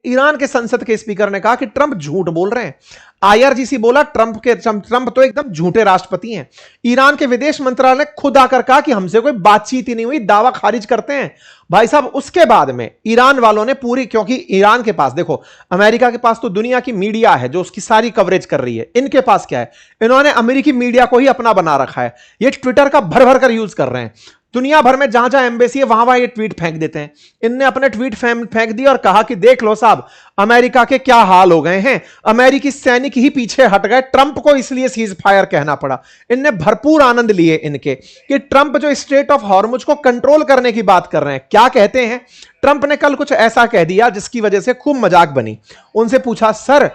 Iran के संसद के स्पीकर ने कहा कि ट्रंप झूठ बोल रहे हैं। आईआरजीसी बोला ट्रंप तो एकदम झूठे राष्ट्रपति हैं। ईरान के विदेश मंत्रालय ने खुद आकर कहा कि हमसे कोई बातचीत ही नहीं हुई, दावा खारिज करते हैं। भाई साहब, उसके बाद में ईरान वालों ने पूरी, क्योंकि ईरान के पास देखो, अमेरिका के पास तो दुनिया की मीडिया है जो उसकी सारी कवरेज कर रही है, इनके पास क्या है, इन्होंने अमेरिकी मीडिया को ही अपना बना रखा है। ये ट्विटर का भर भर कर यूज कर रहे हैं। दुनिया भर में जहां जहां एम्बेसी है वहां वहां ये ट्वीट फेंक देते हैं। इनने अपने ट्वीट फेंक दिए और कहा कि देख लो साहब, अमेरिका के क्या हाल हो गए हैं, अमेरिकी सैनिक ही पीछे हट गए, ट्रंप को इसलिए सीज फायर कहना पड़ा। इनने भरपूर आनंद लिए इनके कि ट्रंप जो स्ट्रेट ऑफ हॉर्मुज को कंट्रोल करने की बात कर रहे हैं। क्या कहते हैं, ट्रंप ने कल कुछ ऐसा कह दिया जिसकी वजह से खूब मजाक बनी। उनसे पूछा, सर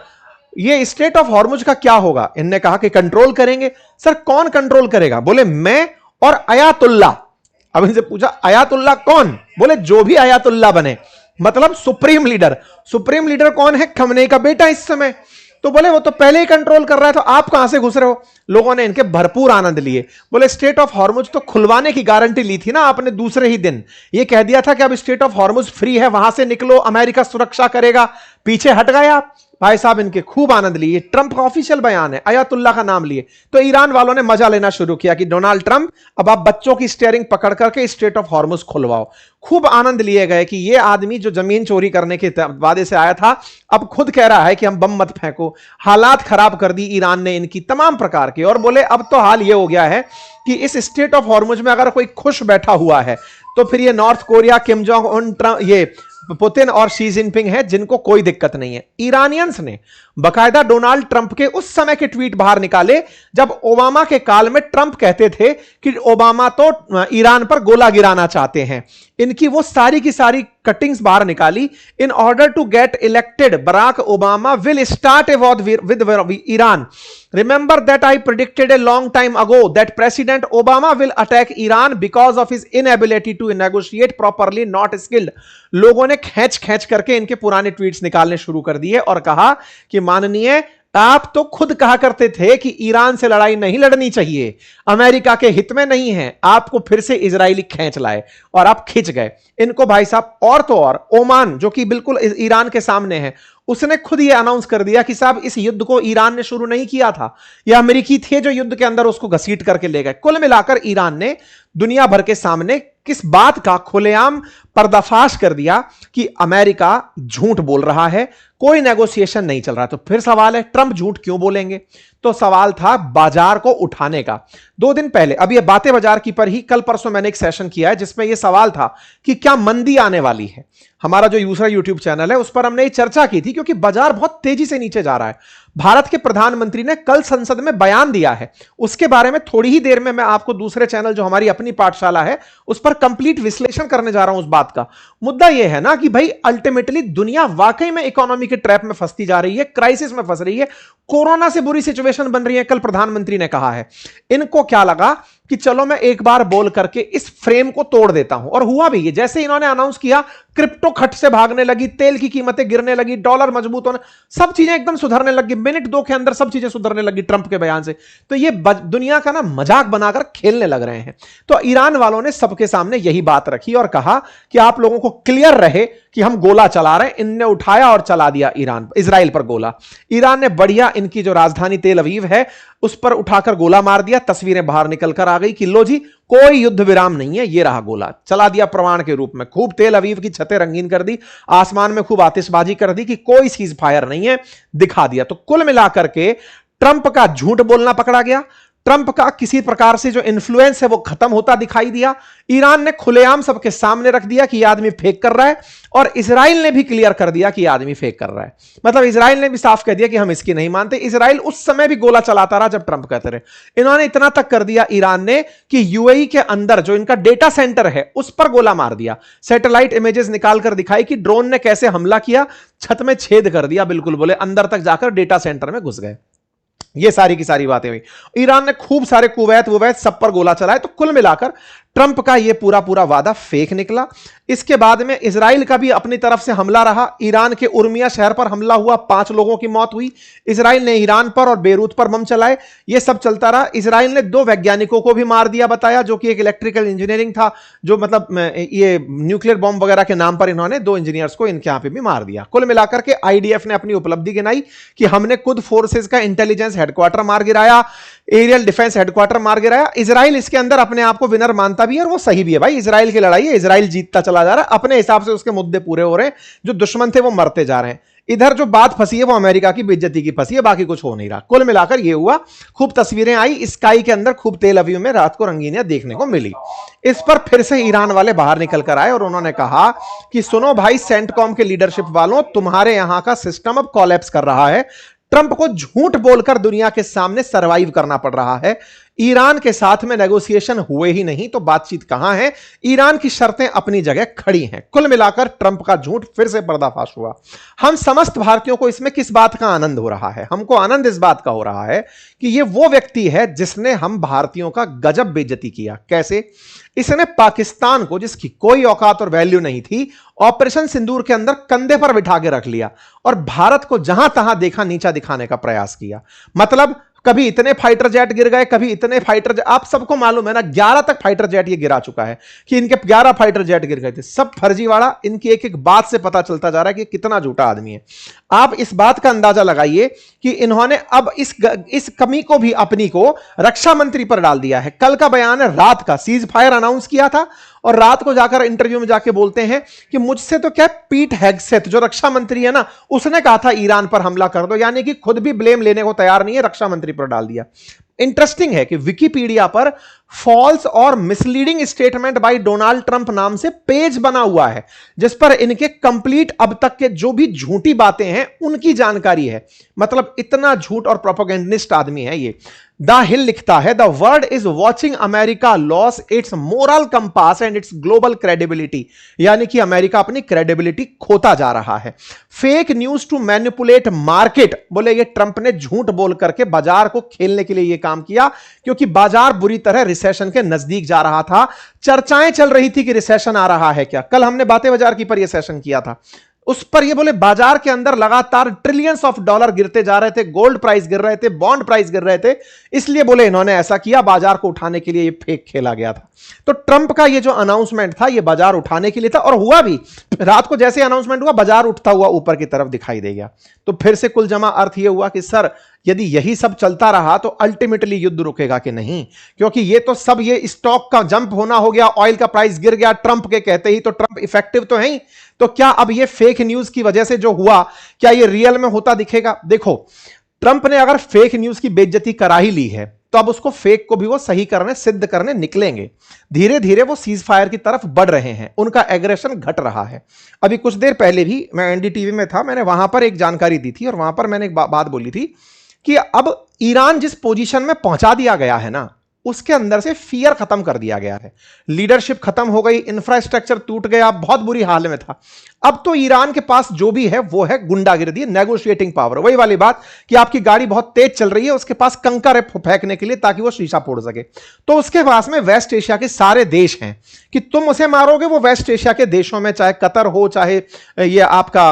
ये स्ट्रेट ऑफ हॉर्मुज का क्या होगा? इनने कहा कि कंट्रोल करेंगे। सर कौन कंट्रोल करेगा? बोले मैं और अयातुल्ला। अब इनसे पूछा अयातुल्ला कौन? बोले जो भी अयातुल्ला बने, मतलब सुप्रीम लीडर। सुप्रीम लीडर कौन है? खमनेई का बेटा इस समय। तो बोले वो तो पहले ही कंट्रोल कर रहा है, तो आप कहां से घुस रहे हो? लोगों ने इनके भरपूर आनंद लिए। बोले स्ट्रेट ऑफ हॉर्मुज तो खुलवाने की गारंटी ली थी ना आपने, दूसरे ही दिन ये कह दिया था कि अब स्ट्रेट ऑफ हॉर्मुज फ्री है, वहां से निकलो, अमेरिका सुरक्षा करेगा, पीछे हट गए आप। भाई साहब इनके खूब आनंद लिए। ट्रंप का ऑफिशियल बयान है, अयातुल्ला का नाम लिए तो ईरान वालों ने मजा लेना शुरू किया कि डोनाल्ड ट्रंप अब आप बच्चों की स्टीयरिंग पकड़ करके स्ट्रेट ऑफ हॉर्मुज खुलवाओ। खूब आनंद लिए गए कि ये आदमी जो जमीन चोरी करने के वादे से आया था अब खुद कह रहा है कि हम बम मत फेंको। हालात खराब कर दी ईरान ने इनकी तमाम प्रकार के, और बोले अब तो हाल ये हो गया है कि इस स्ट्रेट ऑफ हॉर्मुज में अगर कोई खुश बैठा हुआ है तो फिर ये north Korea, Kim Jong Un, ये पुतिन और शी जिनपिंग है, जिनको कोई दिक्कत नहीं है। ईरानियंस ने बकायदा डोनाल्ड ट्रंप के उस समय के ट्वीट बाहर निकाले जब ओबामा के काल में ट्रंप कहते थे कि ओबामा तो ईरान पर गोला गिराना चाहते हैं। इनकी वो सारी की सारी कटिंग्स बाहर निकाली। In order to get elected, Barack Obama will start a war with Iran. Remember that I predicted a long time ago that President Obama will attack Iran because of his inability to negotiate properly, not skilled। लोगों ने खींच खींच करके इनके पुराने tweets निकालने शुरू कर दिए और कहा कि माननीय आप तो खुद कहा करते थे कि ईरान से लड़ाई नहीं लड़नी चाहिए, अमेरिका के हित में नहीं है, आपको फिर से इजरायली खींच लाए और आप खिंच गए। इनको भाई साहब और तो और ओमान जो कि बिल्कुल ईरान के सामने है, उसने खुद ये अनाउंस कर दिया कि साहब इस युद्ध को ईरान ने शुरू नहीं किया था, ये अमेरिकी थे जो युद्ध के अंदर उसको घसीट करके ले गए। कुल मिलाकर ईरान ने दुनिया भर के सामने किस बात का खुलेआम पर्दाफाश कर दिया कि अमेरिका झूठ बोल रहा है, कोई नेगोशिएशन नहीं चल रहा। तो फिर सवाल है ट्रंप झूठ क्यों बोलेंगे? तो सवाल था बाजार को उठाने का। 2 दिन पहले, अब ये बातें बाजार की पर ही कल परसों मैंने एक सेशन किया है जिसमें यह सवाल था कि क्या मंदी आने वाली है। हमारा जो दूसरा यूट्यूब चैनल है उस पर हमने ये चर्चा की थी क्योंकि बाजार बहुत तेजी से नीचे जा रहा है। भारत के प्रधानमंत्री ने कल संसद में बयान दिया है, उसके बारे में थोड़ी ही देर में मैं आपको दूसरे चैनल जो हमारी अपनी पाठशाला है उस पर कंप्लीट विश्लेषण करने जा रहा हूं। उस बात का मुद्दा यह है ना कि भाई अल्टीमेटली दुनिया वाकई में इकोनॉमी के ट्रैप में फंसती जा रही है, क्राइसिस में फंस रही है, कोरोना से बुरी सिचुएशन बन रही है। कल प्रधानमंत्री ने कहा है, इनको क्या लगा कि चलो मैं एक बार बोल करके इस फ्रेम को तोड़ देता हूं, और हुआ भी ये। जैसे इन्होंने अनाउंस किया क्रिप्टो खट से भागने लगी, तेल की कीमतें गिरने लगी, डॉलर मजबूत होने, सब चीजें एकदम सुधरने लगी। मिनट 2 के अंदर सब चीजें सुधरने लगी ट्रंप के बयान से। तो ये दुनिया का ना मजाक बनाकर खेलने लग रहे हैं। तो ईरान वालों ने सबके सामने यही बात रखी और कहा कि आप लोगों को क्लियर रहे कि हम गोला चला रहे हैं। इनने उठाया और चला दिया इजराइल पर गोला। ईरान ने बढ़िया इनकी जो राजधानी तेल अवीव है उस पर उठाकर गोला मार दिया। तस्वीरें बाहर निकलकर आ गई कि लो जी कोई युद्ध विराम नहीं है, ये रहा गोला, चला दिया प्रमाण के रूप में। खूब तेल अवीव की छतें रंगीन कर दी, आसमान में खूब आतिशबाजी कर दी कि कोई सीज फायर नहीं है, दिखा दिया। तो कुल मिलाकर के ट्रंप का झूठ बोलना पकड़ा गया, ट्रंप का किसी प्रकार से जो इन्फ्लुएंस है वो खत्म होता दिखाई दिया। ईरान ने खुलेआम सबके सामने रख दिया कि यह आदमी फेक कर रहा है, और इजराइल ने भी क्लियर कर दिया कि यह आदमी फेक कर रहा है। मतलब इजराइल ने भी साफ कह दिया कि हम इसकी नहीं मानते। इजराइल उस समय भी गोला चलाता रहा जब ट्रंप कहते रहे। इन्होंने इतना तक कर दिया ईरान ने कि यूएई के अंदर जो इनका डेटा सेंटर है उस पर गोला मार दिया। सैटेलाइट इमेजेस निकालकर दिखाई कि ड्रोन ने कैसे हमला किया, छत में छेद कर दिया, बिल्कुल बोले अंदर तक जाकर डेटा सेंटर में घुस गए। ये सारी की सारी बातें हुई। ईरान ने खूब सारे कुवैत सब पर गोला चलाया। तो कुल मिलाकर ट्रंप का यह पूरा पूरा वादा फेक निकला। इसके बाद में इजराइल का भी अपनी तरफ से हमला रहा। ईरान के उर्मिया शहर पर हमला हुआ, 5 लोगों की मौत हुई। इजराइल ने ईरान पर और बेरूत पर बम चलाए। यह सब चलता रहा। इजराइल ने 2 वैज्ञानिकों को भी मार दिया, बताया, जो कि एक इलेक्ट्रिकल इंजीनियरिंग था, जो मतलब ये न्यूक्लियर बॉम्ब वगैरह के नाम पर इन्होंने 2 इंजीनियर्स को इनके यहां पे भी मार दिया। कुल मिलाकर के आईडीएफ ने अपनी उपलब्धि गिनाई कि हमने खुद फोर्सेस का इंटेलिजेंस हेडक्वार्टर मार गिराया, एरियल डिफेंस हेडक्वार्टर मार गिराया। इजराइल इसके अंदर अपने आप को विनर मानता भी है और वो सही भी है। भाई इजराइल की लड़ाई है, इजराइल जीतता चला जा रहा है, अपने हिसाब से उसके मुद्दे पूरे हो रहे हैं, जो दुश्मन थे वो मरते जा रहे हैं। इधर जो बात फंसी है वो अमेरिका की बेइज्जती की फंसी है, बाकी कुछ हो नहीं रहा। कुल मिलाकर ये हुआ। खूब तस्वीरें आई स्काई के अंदर, खूब तेल अवीव में रात को रंगीनियां देखने को मिली। इस पर फिर से ईरान वाले बाहर निकल कर आए और उन्होंने कहा कि सुनो भाई, सेंटकॉम के लीडरशिप वालों, तुम्हारे यहां का सिस्टम अब कोलैप्स कर रहा है। ट्रंप को झूठ बोलकर दुनिया के सामने सरवाइव करना पड़ रहा है। ईरान के साथ में नेगोशिएशन हुए ही नहीं तो बातचीत कहां है। ईरान की शर्तें अपनी जगह खड़ी हैं। कुल मिलाकर ट्रंप का झूठ फिर से पर्दाफाश हुआ। हम समस्त भारतीयों को इसमें किस बात का आनंद हो रहा है? हमको आनंद इस बात का हो रहा है कि यह वो व्यक्ति है जिसने हम भारतीयों का गजब बेइज्जती किया। कैसे? इसने पाकिस्तान को, जिसकी कोई औकात और वैल्यू नहीं थी, ऑपरेशन सिंदूर के अंदर कंधे पर बिठा के रख लिया और भारत को जहां तहां देखा नीचा दिखाने का प्रयास किया। मतलब कभी इतने फाइटर जेट गिर गए, कभी इतने फाइटर जेट, आप सबको मालूम है ना, 11 तक फाइटर जेट ये गिरा चुका है कि इनके 11 फाइटर जेट गिर गए थे। सब फर्जीवाड़ा। इनकी एक एक बात से पता चलता जा रहा है कि कितना झूठा आदमी है। आप इस बात का अंदाजा लगाइए कि इन्होंने अब इस कमी को भी अपनी को रक्षा मंत्री पर डाल दिया है। कल का बयान है, रात का सीज फायर अनाउंस किया था और रात को जाकर इंटरव्यू में जाके बोलते हैं कि मुझसे तो क्या, पीट हेगसेथ जो रक्षा मंत्री है ना, उसने कहा था ईरान पर हमला कर दो। यानी कि खुद भी ब्लेम लेने को तैयार नहीं है, रक्षा मंत्री पर डाल दिया। इंटरेस्टिंग है कि विकिपीडिया पर फॉल्स और misleading statement by Donald Trump नाम से पेज बना हुआ है, जिस पर इनके कंप्लीट अब तक के जो भी झूठी बातें हैं उनकी जानकारी है। मतलब इतना झूठ और प्रोपेगेंडिस्ट आदमी है ये। द हिल लिखता है, the world is watching America lose its moral compass and its global credibility. यानी कि अमेरिका अपनी क्रेडिबिलिटी खोता जा रहा है। Fake news to manipulate market. बोले ये ट्रंप ने झूठ बोल करके बाजार को खेलने के लिए यह काम किया, क्योंकि बाजार बुरी तरह रिसेशन के नजदीक जा रहा था। चर्चाएं चल रही थी कि रिसेशन आ रहा है क्या। कल हमने बातें बाजार की पर यह सेशन किया था, उस पर ये बोले बाजार के अंदर लगातार ट्रिलियंस ऑफ डॉलर गिरते जा रहे थे, गोल्ड प्राइस गिर रहे थे, बॉन्ड प्राइस गिर रहे थे, इसलिए बोले इन्होंने ऐसा किया, बाजार को उठाने के लिए ये फेक खेला गया था। तो ट्रंप का ये जो अनाउंसमेंट था ये बाजार उठाने के लिए था और हुआ भी। रात को जैसे अनाउंसमेंट हुआ, बाजार उठता हुआ ऊपर की तरफ दिखाई दे गया। तो फिर से कुल जमा अर्थ ये हुआ कि सर यदि यही सब चलता रहा तो अल्टीमेटली युद्ध रुकेगा कि नहीं, क्योंकि ये तो सब ये स्टॉक का जंप होना हो गया, ऑयल का प्राइस गिर गया ट्रंप के कहते ही, तो ट्रंप इफेक्टिव तो है ही। तो क्या अब ये फेक न्यूज की वजह से जो हुआ, क्या ये रियल में होता दिखेगा? देखो, ट्रंप ने अगर फेक न्यूज की बेइज्जती करा ही ली है तो अब उसको फेक को भी वो सही करने, सिद्ध करने निकलेंगे। धीरे धीरे वो सीज फायर की तरफ बढ़ रहे हैं, उनका एग्रेशन घट रहा है। अभी कुछ देर पहले भी मैं एनडीटीवी में था, मैंने वहां पर एक जानकारी दी थी और वहां पर मैंने एक बात बोली थी कि अब ईरान जिस पोजीशन में पहुंचा दिया गया है ना, उसके अंदर से फियर खत्म कर दिया गया है। लीडरशिप खत्म हो गई, इंफ्रास्ट्रक्चर टूट गया, बहुत बुरी हाल में था। अब तो ईरान के पास जो भी है वो है गुंडागिर्दी, नेगोशिएटिंग पावर। वही वाली बात कि आपकी गाड़ी बहुत तेज चल रही है, उसके पास कंकर है फेंकने के लिए ताकि वो शीशा फोड़ सके, तो उसके पास में वेस्ट एशिया के सारे देश हैं कि तुम उसे मारोगे, वो वेस्ट एशिया के देशों में चाहे कतर हो, चाहे ये आपका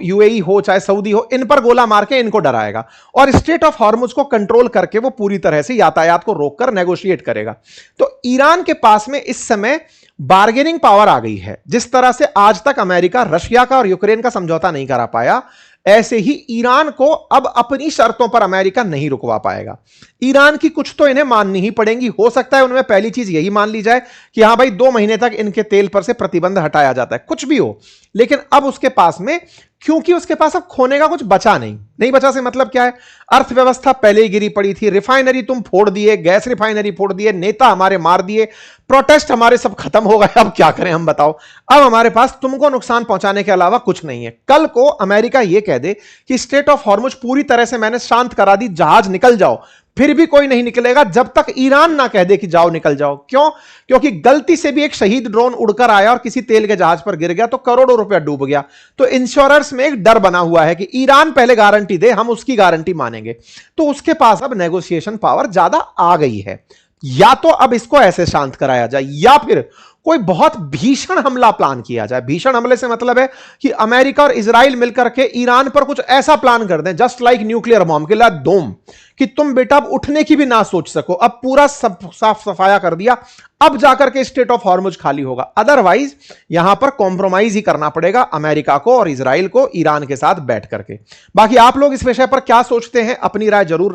यूएई हो, चाहे सऊदी हो, इन पर गोला मार के इनको डराएगा और स्ट्रेट ऑफ हॉर्मुज को कंट्रोल करके वो पूरी तरह से यातायात को रोककर नेगोशिएट करेगा। तो ईरान के पास में इस समय बार्गेनिंग पावर आ गई है। जिस तरह से आज तक अमेरिका रशिया का और यूक्रेन का समझौता नहीं करा पाया, ऐसे ही ईरान को अब अपनी शर्तों पर अमेरिका नहीं रुकवा पाएगा। ईरान की कुछ तो इन्हें माननी ही पड़ेंगी। हो सकता है उनमें पहली चीज यही मान ली जाए कि हां भाई 2 महीने तक इनके तेल पर से प्रतिबंध हटाया जाता है, कुछ भी हो। लेकिन अब उसके पास में, क्योंकि उसके पास अब खोने का कुछ बचा नहीं बचा से मतलब क्या है, अर्थव्यवस्था पहले ही गिरी पड़ी थी, रिफाइनरी तुम फोड़ दिए, गैस रिफाइनरी फोड़ दिए, नेता हमारे मार दिए, प्रोटेस्ट हमारे सब खत्म हो गए, अब क्या करें हम बताओ। अब हमारे पास तुमको नुकसान पहुंचाने के अलावा कुछ नहीं है। कल को अमेरिका यह कह दे कि स्ट्रेट ऑफ हॉर्मुज पूरी तरह से मैंने शांत करा दी, जहाज निकल जाओ, फिर भी कोई नहीं निकलेगा जब तक ईरान ना कह दे कि जाओ निकल जाओ। क्यों? क्योंकि गलती से भी एक शहीद ड्रोन उड़कर आया और किसी तेल के जहाज पर गिर गया तो करोड़ों रुपया डूब गया। तो इंश्योरेंस में एक डर बना हुआ है कि ईरान पहले गारंटी दे, हम उसकी गारंटी मानेंगे। तो उसके पास अब नेगोशिएशन पावर ज्यादा आ गई है। या तो अब इसको ऐसे शांत कराया जाए या फिर कोई बहुत भीषण हमला प्लान किया जाए। भीषण हमले से मतलब है कि अमेरिका और इजराइल मिलकर के ईरान पर कुछ ऐसा प्लान कर दें, जस्ट लाइक न्यूक्लियर बॉम्ब के लिए दोम, कि तुम बेटा अब उठने की भी ना सोच सको। अब पूरा सब साफ सफाया कर दिया, अब जाकर के स्टेट ऑफ हॉर्मुज खाली होगा। अदरवाइज यहां पर कॉम्प्रोमाइज ही करना पड़ेगा अमेरिका को और इजराइल को ईरान के साथ बैठ करके। बाकी आप लोग इस विषय पर क्या सोचते हैं, अपनी राय जरूर